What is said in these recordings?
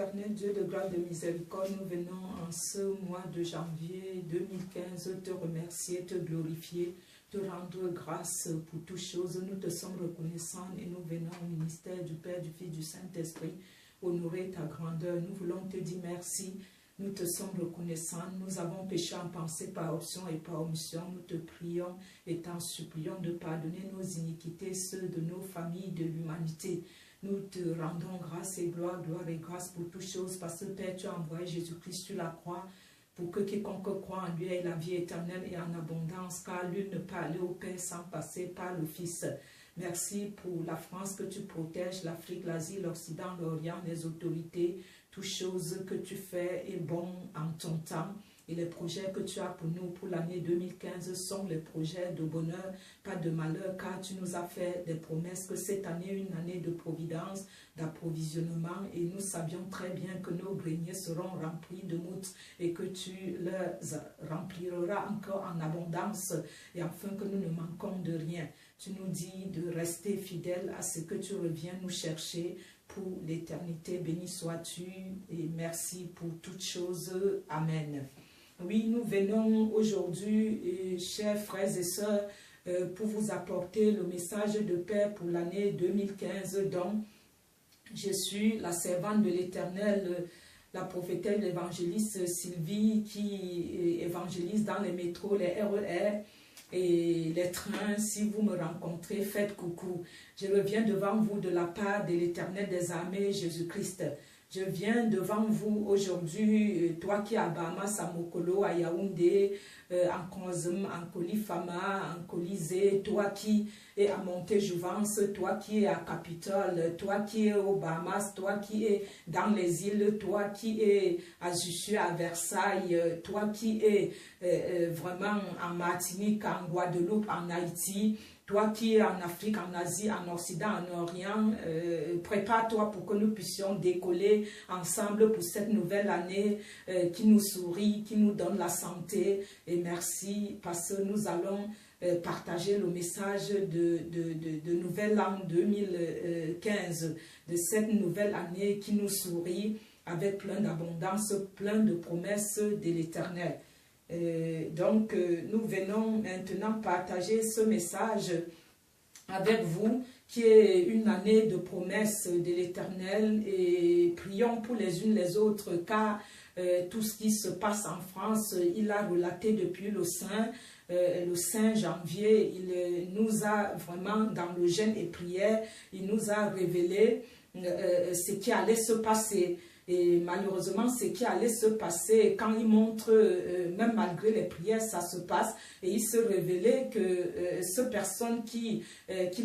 éternel Dieu de grâce et de miséricorde, nous venons en ce mois de janvier 2015 te remercier, te glorifier, te rendre grâce pour toutes choses. Nous te sommes reconnaissants et nous venons au ministère du Père, du Fils, du Saint-Esprit, honorer ta grandeur. Nous voulons te dire merci. Nous te sommes reconnaissants. Nous avons péché en pensée par option et par omission. Nous te prions et t'en supplions de pardonner nos iniquités, ceux de nos familles, de l'humanité. Nous te rendons grâce et gloire et grâce pour toutes choses, parce que Père, tu as envoyé Jésus-Christ sur la croix pour que quiconque croit en lui ait la vie éternelle et en abondance, car lui ne peut aller au Père sans passer par le Fils. Merci pour la France que tu protèges, l'Afrique, l'Asie, l'Occident, l'Orient, les autorités. Toutes choses que tu fais est bon en ton temps. Et les projets que tu as pour nous pour l'année 2015 sont les projets de bonheur, pas de malheur, car tu nous as fait des promesses que cette année est une année de providence, d'approvisionnement, et nous savions très bien que nos greniers seront remplis de moutes et que tu les rempliras encore en abondance, et afin que nous ne manquons de rien. Tu nous dis de rester fidèles à ce que tu reviens nous chercher pour l'éternité. Béni sois-tu et merci pour toutes choses. Amen. Oui, nous venons aujourd'hui, chers frères et sœurs, pour vous apporter le message de paix pour l'année 2015. Donc, je suis la servante de l'Éternel, la prophétesse, l'évangéliste Sylvie, qui évangélise dans les métros, les RER et les trains. Si vous me rencontrez, faites coucou. Je reviens devant vous de la part de l'Éternel des armées, Jésus-Christ. Je viens devant vous aujourd'hui, toi qui es à Bahamas, à Mokolo, à Yaoundé, en Konzum, en Kolifama, en Colisée, toi qui es à Montéjouvence, toi qui es à Capitole, toi qui es aux Bahamas, toi qui es dans les îles, toi qui es à Jussieu, à Versailles, toi qui es vraiment en Martinique, en Guadeloupe, en Haïti, toi qui es en Afrique, en Asie, en Occident, en Orient, prépare-toi pour que nous puissions décoller ensemble pour cette nouvelle année qui nous sourit, qui nous donne la santé. Et merci parce que nous allons partager le message de nouvel an 2015, de cette nouvelle année qui nous sourit avec plein d'abondance, plein de promesses de l'Éternel. Donc, nous venons maintenant partager ce message avec vous, qui est une année de promesses de l'Éternel, et prions pour les unes les autres, car tout ce qui se passe en France, il a relaté depuis le 5 janvier, il nous a vraiment, dans le jeûne et prière, il nous a révélé ce qui allait se passer. Et malheureusement, ce qui allait se passer, quand il montre, même malgré les prières, ça se passe. Et il se révélait que ces personnes qu'il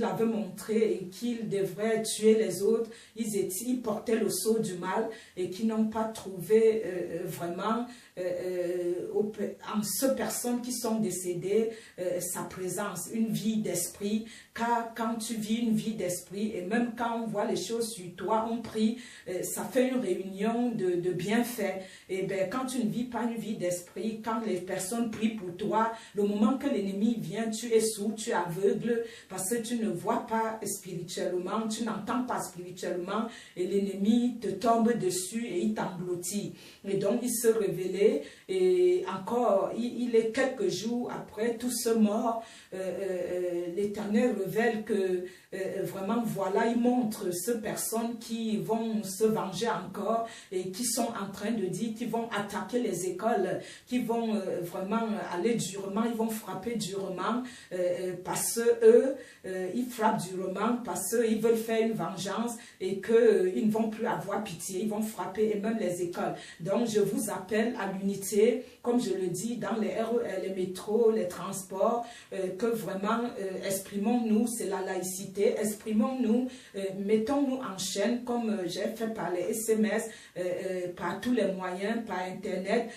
avait montré et qu'ils devraient tuer les autres, ils portaient le sceau du mal et qui n'ont pas trouvé vraiment en ces personnes qui sont décédées sa présence, une vie d'esprit. Car quand tu vis une vie d'esprit, et même quand on voit les choses sur toi, on prie, ça fait une réunion de bienfaits. Et bien, quand tu ne vis pas une vie d'esprit, quand les personnes prient pour toi, le moment que l'ennemi vient, tu es sourd, tu es aveugle, parce que tu ne vois pas spirituellement, tu n'entends pas spirituellement, et l'ennemi te tombe dessus et il t'engloutit. Et donc, il se révélait, et encore, il est quelques jours après tout ce mort, l'Éternel révèle que vraiment, voilà, il montre ces personnes qui vont se venger encore et qui sont en train de dire qu'ils vont attaquer les écoles, qui vont vraiment aller durement, ils vont frapper durement parce qu'eux, ils frappent durement parce qu'ils veulent faire une vengeance et qu'ils ne vont plus avoir pitié, ils vont frapper et même les écoles. Donc, je vous appelle à l'unité, comme je le dis, dans les RER, les métros, les transports, que vraiment exprimons-nous, c'est la laïcité, exprimons-nous, mettons-nous en chaîne, comme j'ai fait par les SMS, par tous les moyens, par Internet,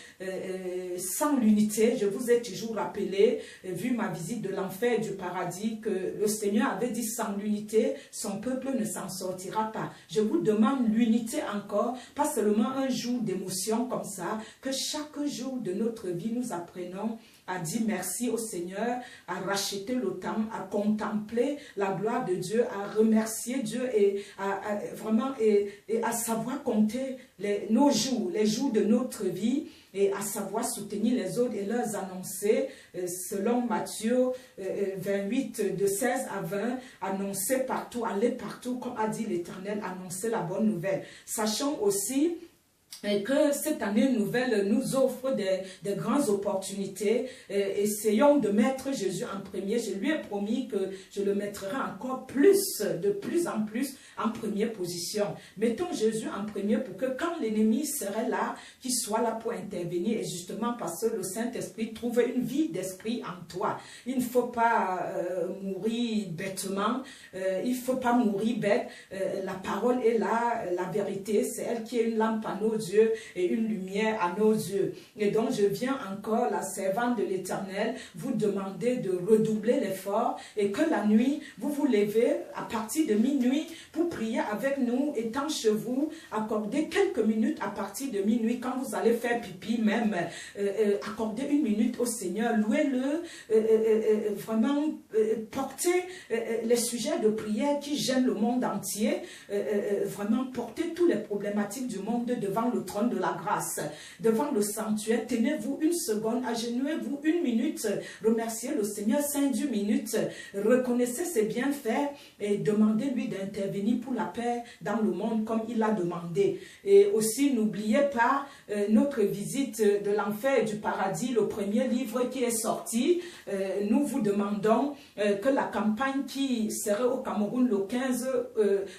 sans l'unité. Je vous ai toujours rappelé, vu ma visite de l'enfer et du paradis, que le Seigneur avait dit sans l'unité, son peuple ne s'en sortira pas. Je vous demande l'unité encore, pas seulement un jour d'émotion comme ça, que chaque jour de notre vie nous apprenons a dit merci au Seigneur, à racheter le temps, à contempler la gloire de Dieu, à remercier Dieu et vraiment à savoir compter nos jours, les jours de notre vie, et à savoir soutenir les autres et leur annoncer, selon Matthieu 28, de 16 à 20, annoncer partout, aller partout, comme a dit l'Éternel, annoncer la bonne nouvelle. Sachant aussi que cette année nouvelle nous offre des grandes opportunités. Essayons de mettre Jésus en premier. Je lui ai promis que je le mettrai encore plus, de plus en plus en première position. Mettons Jésus en premier pour que quand l'ennemi serait là, qu'il soit là pour intervenir. Et justement parce que le Saint-Esprit trouve une vie d'esprit en toi. Il ne faut pas mourir bêtement. Il ne faut pas mourir bête. La parole est là, la vérité, c'est elle qui est une lampe à nos yeux et une lumière à nos yeux. Et donc je viens encore, la servante de l'Éternel, vous demander de redoubler l'effort et que la nuit, vous vous levez à partir de minuit pour prier avec nous, étant chez vous, accordez quelques minutes à partir de minuit, quand vous allez faire pipi même, accordez une minute au Seigneur, louez-le, vraiment portez les sujets de prière qui gênent le monde entier, vraiment portez toutes les problématiques du monde devant le trône de la grâce, devant le sanctuaire. Tenez-vous une seconde, agenouillez-vous une minute, remerciez le Seigneur 5-10 minutes, reconnaissez ses bienfaits et demandez-lui d'intervenir pour la paix dans le monde comme il l'a demandé. Et aussi, n'oubliez pas notre visite de l'enfer et du paradis, le premier livre qui est sorti. Nous vous demandons que la campagne qui serait au Cameroun le 15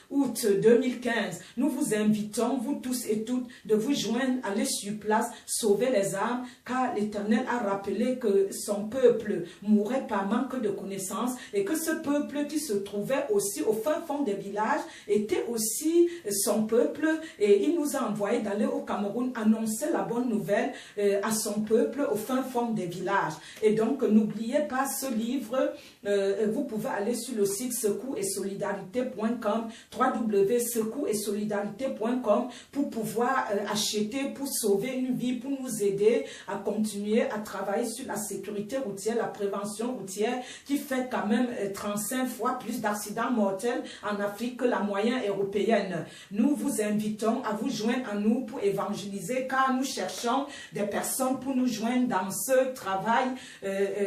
août 2015, nous vous invitons, vous tous et toutes, de vous joindre, aller sur place, sauver les âmes, car l'Éternel a rappelé que son peuple mourait par manque de connaissances et que ce peuple qui se trouvait aussi au fin fond des villages était aussi son peuple, et il nous a envoyé d'aller au Cameroun annoncer la bonne nouvelle à son peuple au fin fond des villages. Et donc n'oubliez pas ce livre, vous pouvez aller sur le site secours-et-solidarité.com, www.secours-et-solidarité.com, pour pouvoir acheter, pour sauver une vie, pour nous aider à continuer à travailler sur la sécurité routière, la prévention routière, qui fait quand même 35 fois plus d'accidents mortels en Afrique que la moyenne européenne. Nous vous invitons à vous joindre à nous pour évangéliser, car nous cherchons des personnes pour nous joindre dans ce travail.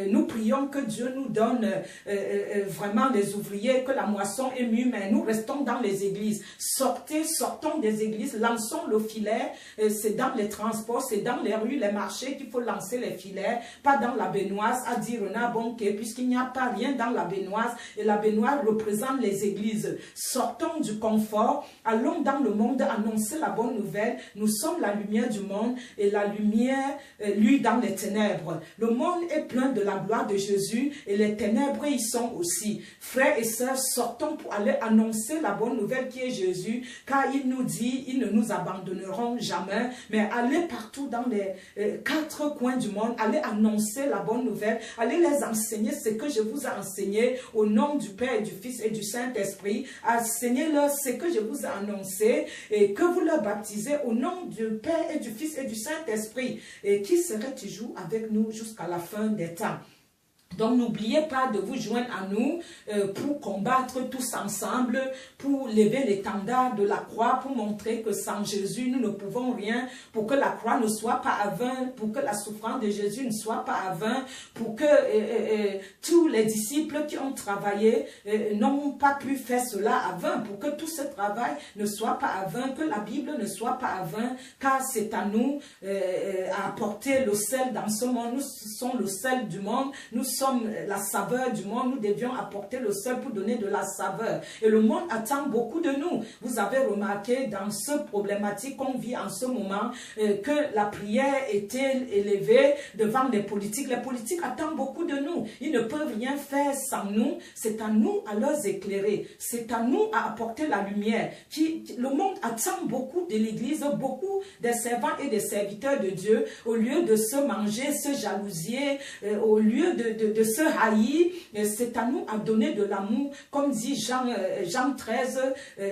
Nous prions que Dieu nous donne vraiment des ouvriers, que la moisson est mûre, mais nous restons dans les églises. Sortons des églises, lançons le filet. C'est dans les transports, c'est dans les rues, les marchés qu'il faut lancer les filets, pas dans la baignoise, a dit Renard Bonquet, puisqu'il n'y a pas rien dans la baignoise, et la baignoire représente les églises. Sortons du confort, allons dans le monde annoncer la bonne nouvelle. Nous sommes la lumière du monde, et la lumière luit dans les ténèbres. Le monde est plein de la gloire de Jésus, et les ténèbres y sont aussi. Frères et sœurs, sortons pour aller annoncer la bonne nouvelle qui est Jésus, car il nous dit, ils ne nous abandonneront jamais, mais allez partout dans les 4 coins du monde, allez annoncer la bonne nouvelle, allez les enseigner ce que je vous ai enseigné au nom du Père et du Fils et du Saint-Esprit. Enseignez-leur ce que je vous ai annoncé et que vous leur baptisez au nom du Père et du Fils et du Saint-Esprit, et qui serait toujours avec nous jusqu'à la fin des temps. Donc n'oubliez pas de vous joindre à nous pour combattre tous ensemble, pour lever l'étendard de la croix, pour montrer que sans Jésus nous ne pouvons rien, pour que la croix ne soit pas à vain, pour que la souffrance de Jésus ne soit pas à vain, pour que tous les disciples qui ont travaillé n'ont pas pu faire cela à vain, pour que tout ce travail ne soit pas à vain, que la Bible ne soit pas à vain, car c'est à nous à apporter le sel dans ce monde. Nous sommes le sel du monde, nous sommes la saveur du monde, nous devions apporter le sel pour donner de la saveur. Et le monde attend beaucoup de nous. Vous avez remarqué dans ce problématique qu'on vit en ce moment que la prière était élevée devant les politiques. Les politiques attendent beaucoup de nous. Ils ne peuvent rien faire sans nous. C'est à nous à leur éclairer. C'est à nous à apporter la lumière. Le monde attend beaucoup de l'Église, beaucoup des servants et des serviteurs de Dieu, au lieu de se manger, se jalousier, au lieu de de se haïr, c'est à nous à donner de l'amour, comme dit Jean 13,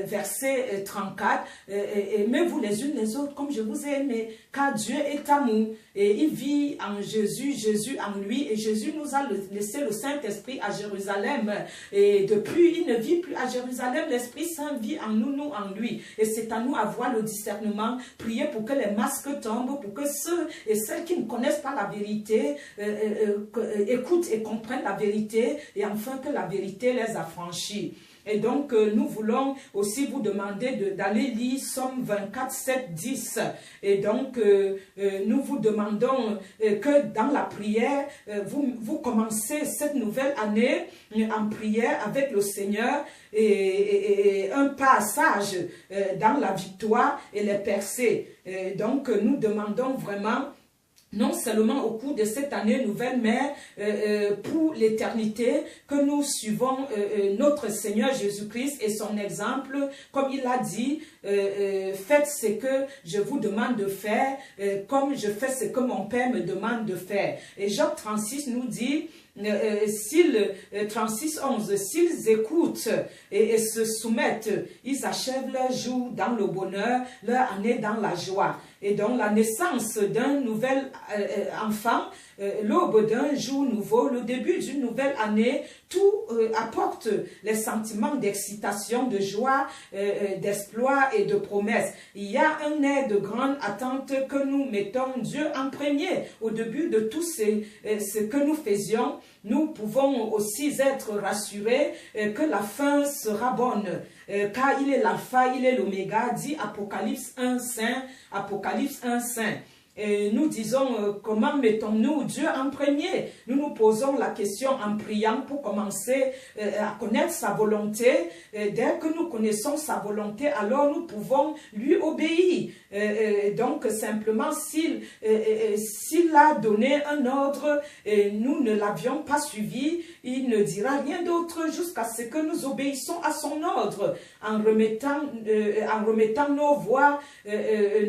verset 34, aimez-vous les unes les autres comme je vous ai aimé, car Dieu est amour, et il vit en Jésus, Jésus en lui, et Jésus nous a laissé le Saint-Esprit à Jérusalem, et depuis il ne vit plus à Jérusalem, l'Esprit Saint vit en nous, nous en lui, et c'est à nous à avoir le discernement, prier pour que les masques tombent, pour que ceux et celles qui ne connaissent pas la vérité écoutent et comprennent la vérité, et enfin que la vérité les affranchit. Et donc, nous voulons aussi vous demander d'aller lire Somme 24, 7, 10. Et donc, nous vous demandons que dans la prière, vous commencez cette nouvelle année en prière avec le Seigneur et un passage dans la victoire et les percées. Donc, nous demandons vraiment, non seulement au cours de cette année nouvelle, mais pour l'éternité, que nous suivons notre Seigneur Jésus-Christ et son exemple, comme il a dit, faites ce que je vous demande de faire, comme je fais ce que mon Père me demande de faire. Et Job 36 nous dit, 36:11, s'ils écoutent et se soumettent, ils achèvent leur jour dans le bonheur, leur année dans la joie. Et donc la naissance d'un nouvel enfant, l'aube d'un jour nouveau, le début d'une nouvelle année, tout apporte les sentiments d'excitation, de joie, d'espoir et de promesse. Il y a un air de grande attente que nous mettons Dieu en premier. Au début de tout ce que nous faisions, nous pouvons aussi être rassurés que la fin sera bonne. Car il est l'alpha, il est l'oméga, dit Apocalypse 1.5, Apocalypse 1.5. Et nous disons, comment mettons-nous Dieu en premier? Nous nous posons la question en priant pour commencer à connaître sa volonté. Dès que nous connaissons sa volonté, alors nous pouvons lui obéir. Donc simplement, s'il a donné un ordre et nous ne l'avions pas suivi, il ne dira rien d'autre jusqu'à ce que nous obéissons à son ordre en remettant nos voies,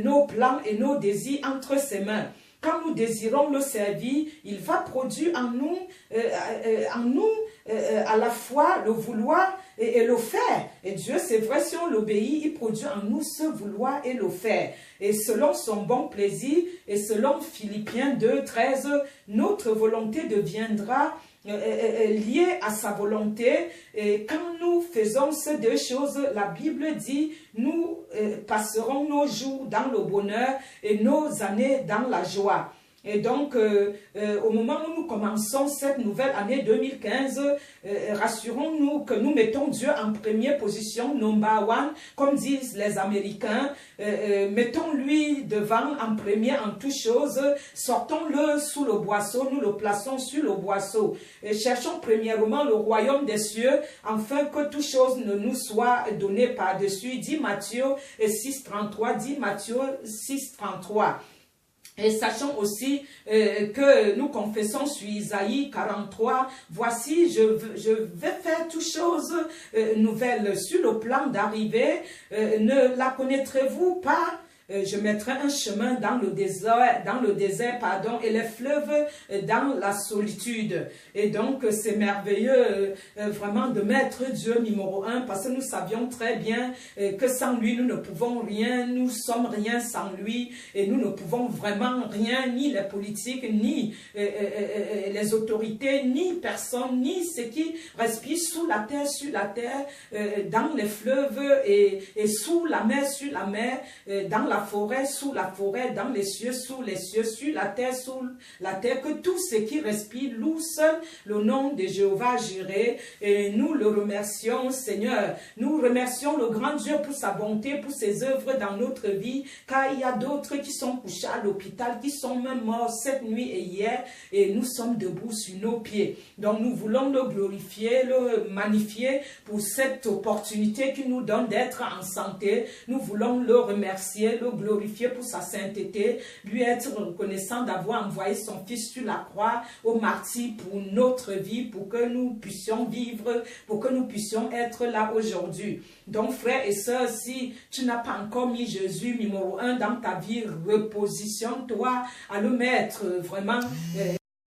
nos plans et nos désirs entre ses mains. Quand nous désirons le servir, il va produire en nous à la fois le vouloir et le faire. Et Dieu, c'est vrai, si on l'obéit, il produit en nous ce vouloir et le faire. Et selon son bon plaisir, et selon Philippiens 2.13, notre volonté deviendra liée à sa volonté. Et quand nous faisons ces deux choses, la Bible dit, nous passerons nos jours dans le bonheur et nos années dans la joie. Et donc, au moment où nous commençons cette nouvelle année 2015, rassurons-nous que nous mettons Dieu en première position, number one, comme disent les Américains. Mettons-lui devant en premier en toutes choses. Sortons-le sous le boisseau, nous le plaçons sur le boisseau. Cherchons premièrement le royaume des cieux, afin que toutes choses ne nous soient données par-dessus. Dit Matthieu 6.33, dit Matthieu 6.33. Et sachons aussi que nous confessons sur Isaïe 43, voici je vais faire toutes choses nouvelles sur le plan d'arrivée, ne la connaîtrez-vous pas? Je mettrai un chemin dans le désert, et les fleuves dans la solitude. Et donc, c'est merveilleux vraiment de mettre Dieu numéro 1, parce que nous savions très bien que sans lui, nous ne pouvons rien, nous sommes rien sans lui, et nous ne pouvons vraiment rien, ni les politiques, ni les autorités, ni personne, ni ce qui respire sous la terre, sur la terre, dans les fleuves et sous la mer, sur la mer, dans la forêt, sous la forêt, dans les cieux, sous les cieux, sur la terre, sous la terre, que tout ce qui respire loue seul le nom de Jéhovah Jireh. Et nous le remercions, Seigneur. Nous remercions le grand Dieu pour sa bonté, pour ses œuvres dans notre vie, car il y a d'autres qui sont couchés à l'hôpital, qui sont même morts cette nuit et hier, et nous sommes debout sur nos pieds. Donc nous voulons le glorifier, le magnifier pour cette opportunité qu'il nous donne d'être en santé. Nous voulons le remercier, le glorifier pour sa sainteté, lui être reconnaissant d'avoir envoyé son Fils sur la croix au martyr pour notre vie, pour que nous puissions vivre, pour que nous puissions être là aujourd'hui. Donc frères et sœurs, si tu n'as pas encore mis Jésus numéro 1 dans ta vie, repositionne-toi à le mettre vraiment